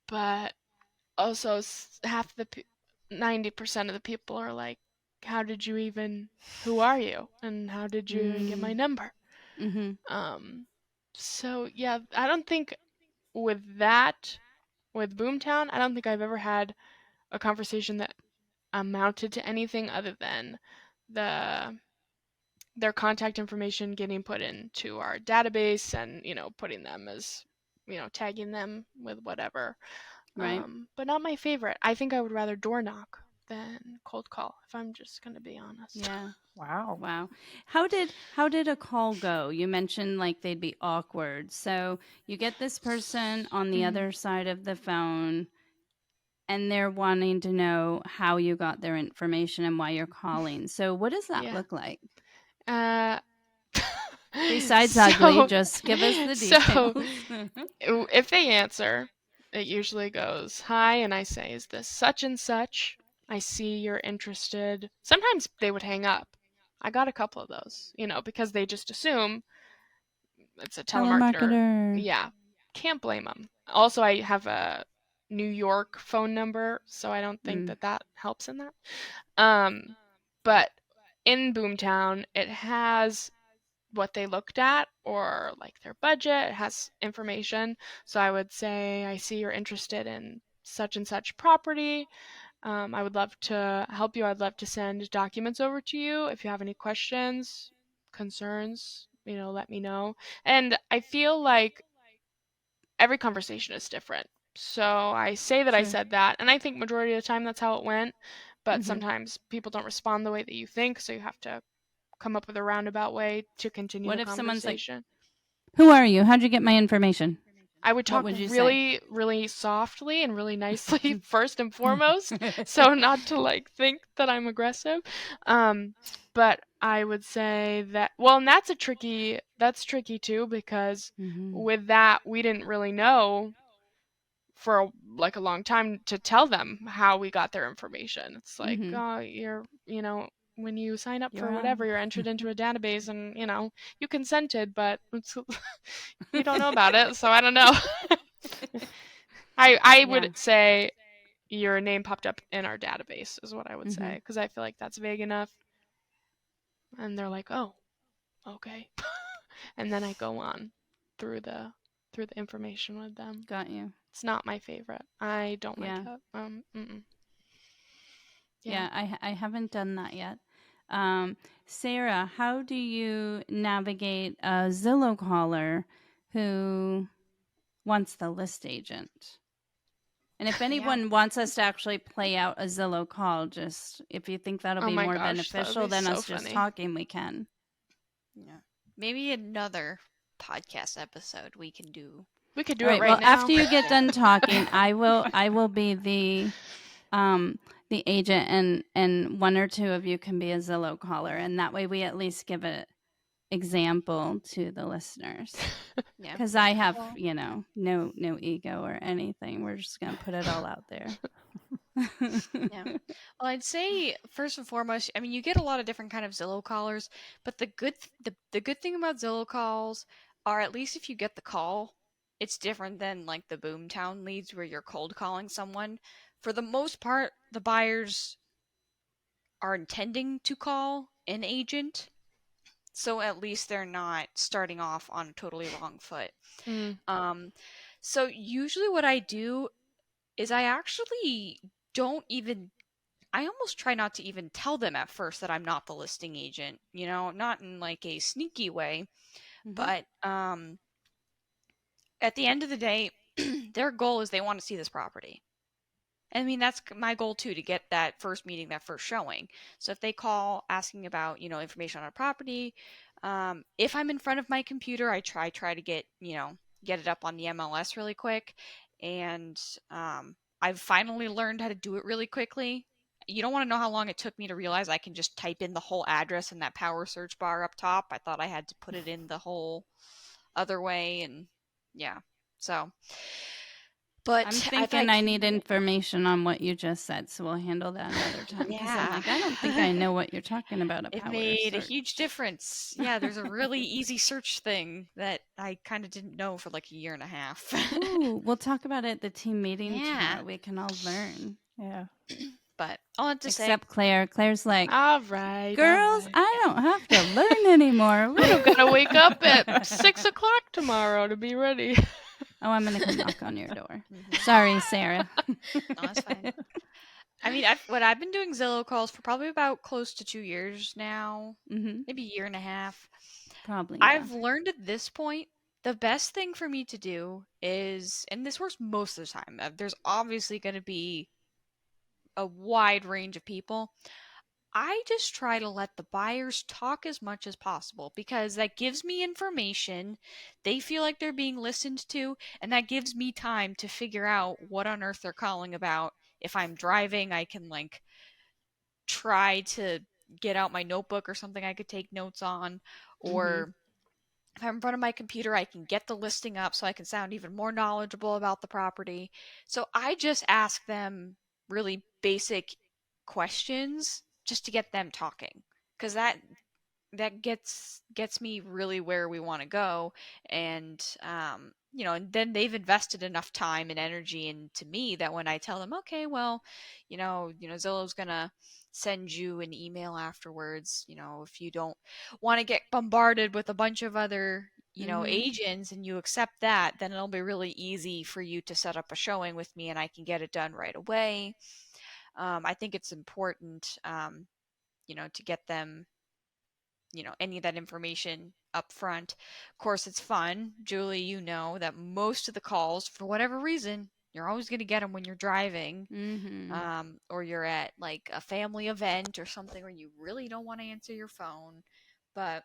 but also half the 90% of the people are like, how did you even, who are you? And how did you even get my number? Mm-hmm. So yeah, I don't think with Boomtown, I don't think I've ever had a conversation that amounted to anything other than their contact information getting put into our database and, putting them as, tagging them with whatever. Right. But not my favorite. I think I would rather door knock than cold call, if I'm just going to be honest. Yeah. Wow. Wow. How did a call go? You mentioned like they'd be awkward. So you get this person on the other side of the phone and they're wanting to know how you got their information and why you're calling. So what does that Yeah. look like? Uh, Besides ugly, just give us the So, details. if they answer, it usually goes, hi, and I say, is this such and such? I see you're interested. Sometimes they would hang up. I got a couple of those, because they just assume it's a telemarketer. Yeah, can't blame them. Also, I have a New York phone number, so I don't think that helps in that. But in Boomtown, it has what they looked at or like their budget. It has information. So I would say, I see you're interested in such and such property. I would love to help you. I'd love to send documents over to you. If you have any questions, concerns, let me know. And I feel like every conversation is different. So I say that I Sure. said that, and I think majority of the time that's how it went. But Mhm. sometimes people don't respond the way that you think, so you have to come up with a roundabout way to continue What the if someone's like, conversation. who are you? How'd you get my information? I would What talk would you really, really softly and really nicely first and foremost, so not to like think that I'm aggressive. But I would say that, well, and that's tricky too, because with that we didn't really know for like a long time to tell them how we got their information. It's like, oh, when you sign up for whatever, you're entered into a database, and you consented, but you don't know about it, so I don't know. I would say your name popped up in our database is what I would say, because I feel like that's vague enough. And they're like, oh, okay. And then I go on through the information with them. Got you. It's not my favorite. I don't like that. Yeah, I haven't done that yet. Sarah, how do you navigate a Zillow caller who wants the list agent? And if anyone wants us to actually play out a Zillow call, just if you think that'll Oh be my more gosh, that would beneficial be than so us just funny. talking, we can. Yeah. Maybe another podcast episode we can do. We could do All it right, right well, now. after you get done talking, I will be the agent, and one or two of you can be a Zillow caller, and that way we at least give an example to the listeners. Yeah. Because I have, no ego or anything. We're just gonna put it all out there. Yeah. Well, I'd say first and foremost, I mean, you get a lot of different kind of Zillow callers, but the good thing about Zillow calls are, at least if you get the call, it's different than like the boomtown leads where you're cold calling someone. For the most part, the buyers are intending to call an agent, so at least they're not starting off on a totally wrong foot. Mm. So usually what I do is I actually don't even I almost try not to even tell them at first that I'm not the listing agent, not in like a sneaky way, but at the end of the day, their goal is they want to see this property. I mean, that's my goal too, to get that first meeting, that first showing. So if they call asking about, information on a property, if I'm in front of my computer, I try to get it up on the MLS really quick. And I've finally learned how to do it really quickly. You don't want to know how long it took me to realize I can just type in the whole address in that power search bar up top. I thought I had to put it in the whole other way, and yeah. So, but I'm thinking I need information on what you just said, so we'll handle that another time. Because I'm Yeah. like, I don't think I know what you're talking about. It made a huge difference. Yeah, there's a really easy search thing that I kind of didn't know for like a year and a half. Ooh, we'll talk about it at the team meeting Yeah. tomorrow. We can all learn. Yeah. But all I have to say, Except Claire. Claire's like, All right. girls, all right. I don't have to learn anymore. I don't gotta wake up at 6 o'clock tomorrow to be ready. Oh, I'm going to come knock on your door. Sorry, Sarah. no, that's fine. I mean, I've been doing Zillow calls for probably about close to 2 years now, maybe a year and a half. Probably. I've learned at this point, the best thing for me to do is, and this works most of the time, there's obviously going to be a wide range of people. I just try to let the buyers talk as much as possible because that gives me information. They feel like they're being listened to, and that gives me time to figure out what on earth they're calling about. If I'm driving, I can like try to get out my notebook or something I could take notes on, or if I'm in front of my computer, I can get the listing up so I can sound even more knowledgeable about the property. So I just ask them really basic questions just to get them talking, because that gets me really where we want to go. And and then they've invested enough time and energy into me that when I tell them, okay, well, Zillow's gonna send you an email afterwards, if you don't want to get bombarded with a bunch of other agents, and you accept that, then it'll be really easy for you to set up a showing with me and I can get it done right away. I think it's important to get them any of that information up front. Of course, it's fun. Julie, you know that most of the calls, for whatever reason, you're always going to get them when you're driving, or you're at like a family event or something where you really don't want to answer your phone. But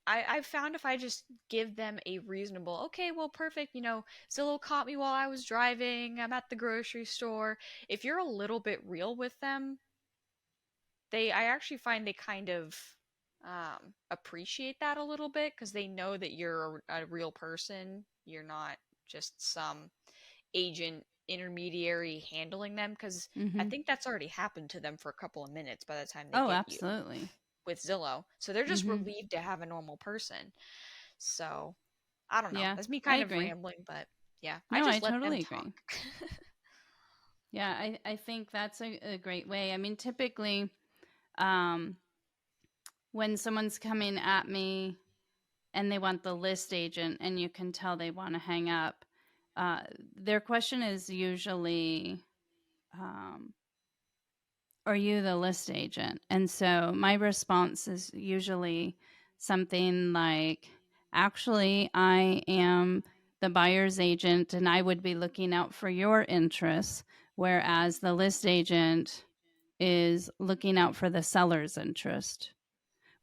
I've found if I just give them a reasonable, okay, well, perfect, Zillow caught me while I was driving, I'm at the grocery store. If you're a little bit real with them, I actually find they kind of appreciate that a little bit, because they know that you're a real person. You're not just some agent intermediary handling them, because I think that's already happened to them for a couple of minutes by the time they get absolutely. you with Zillow. So they're just relieved to have a normal person. So I don't know. Yeah, That's me kind of rambling, but yeah, no, I just let totally them agree. talk. Yeah, I think that's a great way. I mean, typically, when someone's coming at me and they want the list agent and you can tell they want to hang up, their question is usually, are you the list agent? And so my response is usually something like, actually, I am the buyer's agent and I would be looking out for your interests, whereas the list agent is looking out for the seller's interest.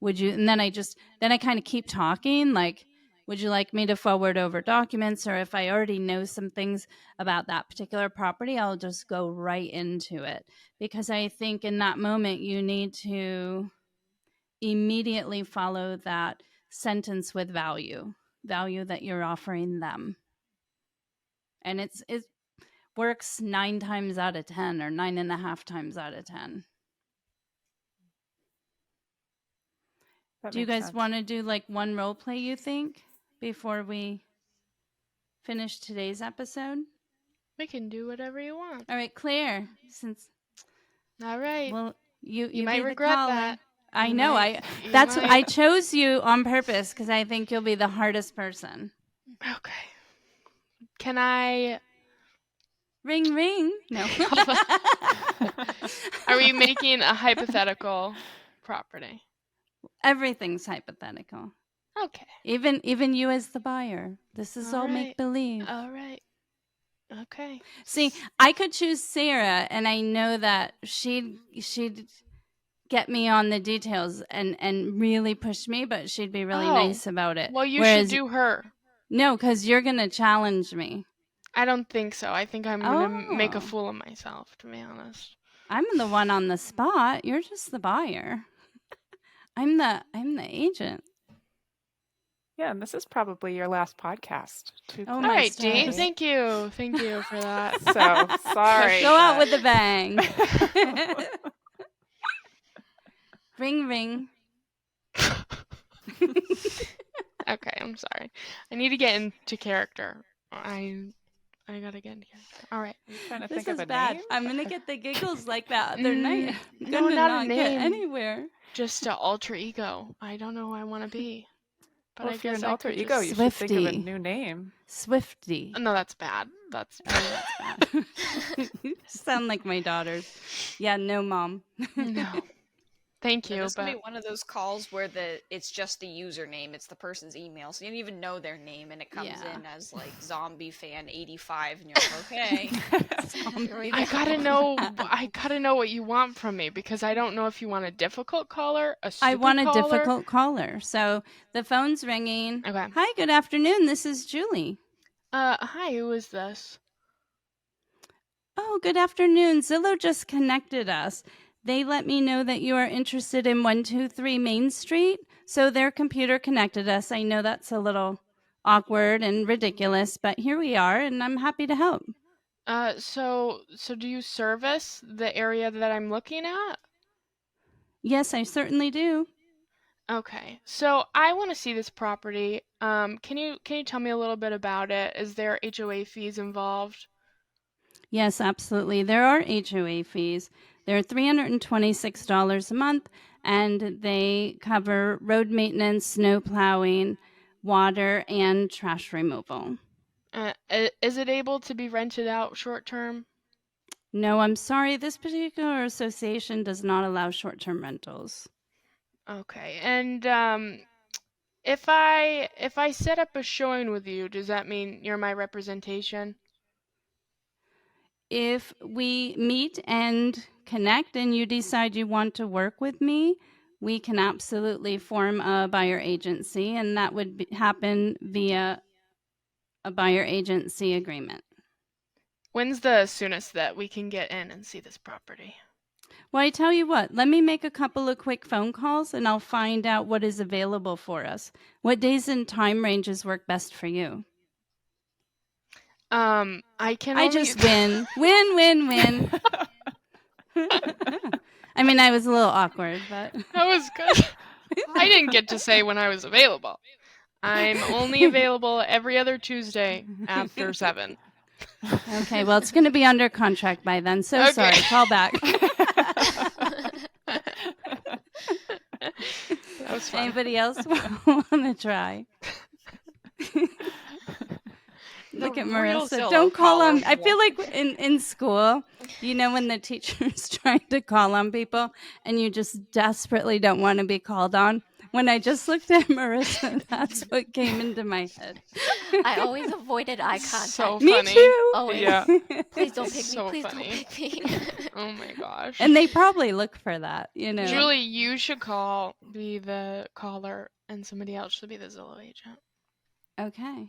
Would you, and then I kind of keep talking, like, would you like me to forward over documents? Or if I already know some things about that particular property, I'll just go right into it. Because I think in that moment, you need to immediately follow that sentence with value that you're offering them. And it works 9 times out of 10 or 9.5 times out of 10. Do you guys want to do like one role play, you think, before we finish today's episode? We can do whatever you want. All right, Claire. All right. Well, you might be the regret caller. that. I You know. might- That's you I might. chose you on purpose because I think you'll be the hardest person. Okay. Can I? Ring, ring. No. Are we making a hypothetical property? Everything's hypothetical. Okay. Even you as the buyer. This is all All right. make believe. All right. Okay. See, I could choose Sarah, and I know that she'd get me on the details and really push me, but she'd be really nice about it. Well, you Whereas, should do her. No, because you're gonna challenge me. I don't think so. I think I'm gonna make Oh. a fool of myself, to be honest. I'm the one on the spot. You're just the buyer. I'm the agent. Yeah, and this is probably your last podcast. Oh All my right, Dee. stars. Thank you for that. So sorry. Go out with a bang. Ring, ring. Okay, I'm sorry. I need to get into character. I gotta get into character. All right. Are you trying to This think of is a bad. name? I'm gonna get the giggles like that other night. I'm no, gonna not a not get name. anywhere. Just an alter ego. I don't know who I want to be. But Well, I if you're guess an I alter could ego, just- you should think of a Swifty. new name. Swifty. No, that's bad. That's You sound like my daughters. Yeah, no, Mom. no. Thank Yeah, you, this could be but one of those calls where it's just the username, it's the person's email, so you don't even know their name, and it comes Yeah. in as like Zombie Fan 85, and you're like, okay. I gotta know what you want from me because I don't know if you want a difficult caller, a super I want a caller. difficult caller. So the phone's ringing. Okay. Hi, good afternoon. This is Julie. Hi, who is this? Oh, good afternoon. Zillow just connected us. They let me know that you are interested in 123 Main Street, so their computer connected us. I know that's a little awkward and ridiculous, but here we are, and I'm happy to help. So do you service the area that I'm looking at? Yes, I certainly do. Okay. So I want to see this property. Can you tell me a little bit about it? Is there HOA fees involved? Yes, absolutely. There are HOA fees. They're $326 a month, and they cover road maintenance, snow plowing, water, and trash removal. Is it able to be rented out short term? No, I'm sorry. This particular association does not allow short-term rentals. Okay. And if I set up a showing with you, does that mean you're my representation? If we meet and connect and you decide you want to work with me, we can absolutely form a buyer agency, and that would happen via a buyer agency agreement. When's the soonest that we can get in and see this property? Well, I tell you what, let me make a couple of quick phone calls and I'll find out what is available for us. What days and time ranges work best for you? I just win. Win. I mean, I was a little awkward, but That was good. I didn't get to say when I was available. I'm only available every other Tuesday after 7. Okay, well, it's going to be under contract by then, so Okay. sorry. Call back. That was fun. Anybody else want to try? Look at real Marissa. Zillow Don't call on. caller I feel like in school, you know, when the teacher's trying to call on people and you just desperately don't want to be called on. When I just looked at Marissa, that's what came into my head. I always avoided eye contact. So Me funny. too. Always. Yeah. Please don't pick So me. Please funny. don't pick me. Oh my gosh. And they probably look for that, you know. Julie, you should be the caller, and somebody else should be the Zillow agent. Okay.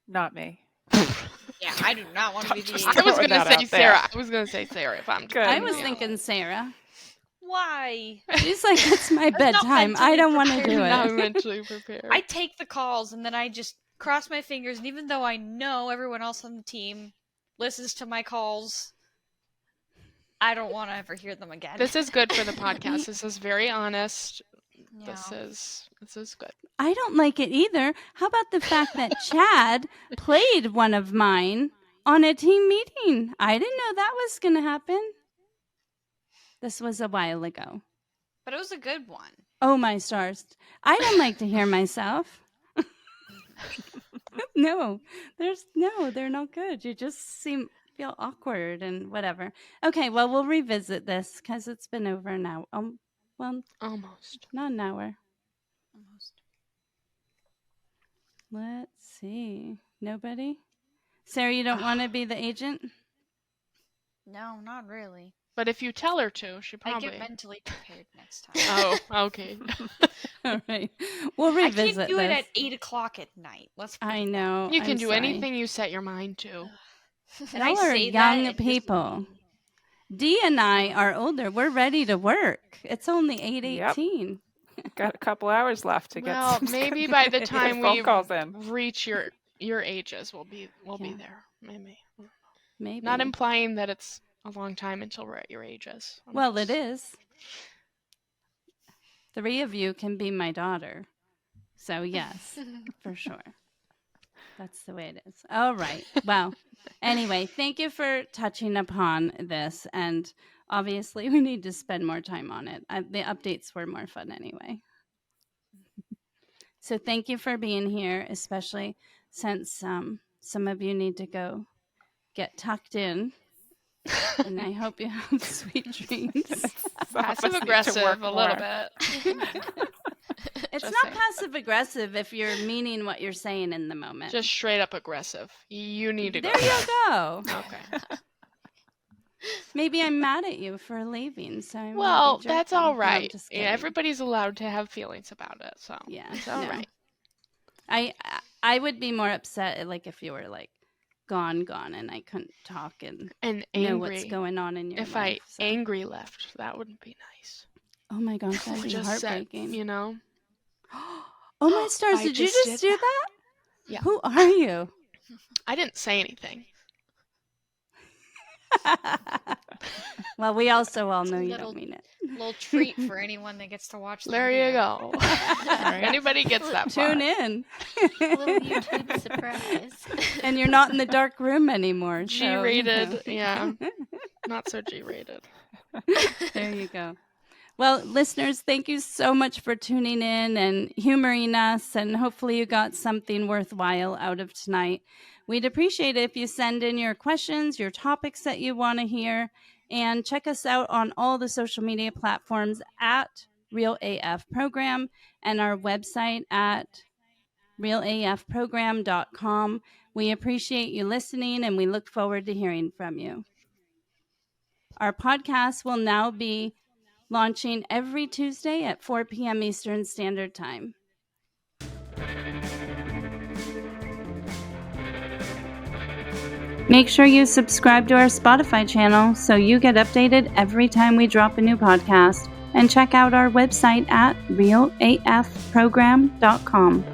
Not me. Yeah, I do not want to be the Just I agent. was throwing gonna that say out there. Sarah. I was gonna say Sarah if I'm Good. I was No. thinking Sarah. Why? She's like, it's my not bedtime. I mentally don't want to prepared. do not it. mentally prepared. I take the calls and then I just cross my fingers, and even though I know everyone else on the team listens to my calls, I don't want to ever hear them again. This is good for the podcast. This is very honest. this is good. I don't like it either. How about the fact that Chad played one of mine on a team meeting? I didn't know that was going to happen. This was a while ago. But it was a good one. Oh, my stars. I don't like to hear myself. No, they're not good. You just feel awkward and whatever. Okay, well, we'll revisit this because it's been over an hour. Well, Almost. not an hour. Almost. Let's see. Nobody? Sarah, you don't want to be the agent? No, not really. But if you tell her to, she I probably... get mentally prepared next time. Oh, okay. All right. We'll I revisit can't do it this. at 8 o'clock at night. Let's put I it know. You can I'm do sorry. anything you set your mind to. And I Y'all are say that young and people. Dee and I are older. We're ready to work. It's only 8:18. Got a couple hours left to get Well, some maybe by the time we phone calls in. reach your ages, we'll be there. Maybe. Not implying that it's a long time until we're at your ages. Well, it is. 3 of you can be my daughter. So, yes, for sure. That's the way it is. All right. Well, anyway, thank you for touching upon this. And obviously, we need to spend more time on it. The updates were more fun anyway. So thank you for being here, especially since some of you need to go get tucked in. And I hope you have sweet dreams. Passive aggressive a little bit. It's Just not saying. passive aggressive if you're meaning what you're saying in the moment. Just straight up aggressive. You need to go. There you go. Okay. Maybe I'm mad at you for leaving. So I'm Well, maybe that's jerking. all No, I'm right. just Yeah, kidding. everybody's allowed to have feelings about it, so Yeah, it's all no. right. I would be more upset like if you were like gone, and I couldn't talk and And know what's angry. going on in your If life. I angry left, that wouldn't be nice. Oh my gosh, that'd be Just said, heartbreaking. you know. Oh my stars, I did you just just did do that? Yeah. Who are you? I didn't say anything. Well, we also all It's a know you little- don't mean it. Little treat for anyone that gets to watch the There you video. go. If anybody gets that far. Tune in. A little YouTube surprise. And you're not in the dark room anymore. so, you know. G-rated, yeah. Not so G-rated. There you go. Well, listeners, thank you so much for tuning in and humoring us, and hopefully you got something worthwhile out of tonight. We'd appreciate it if you send in your questions, your topics that you want to hear, and check us out on all the social media platforms at Real AF Program and our website at realafprogram.com. We appreciate you listening, and we look forward to hearing from you. Our podcast will now be launching every Tuesday at 4 p.m. Eastern Standard Time. Make sure you subscribe to our Spotify channel so you get updated every time we drop a new podcast. And check out our website at realafprogram.com.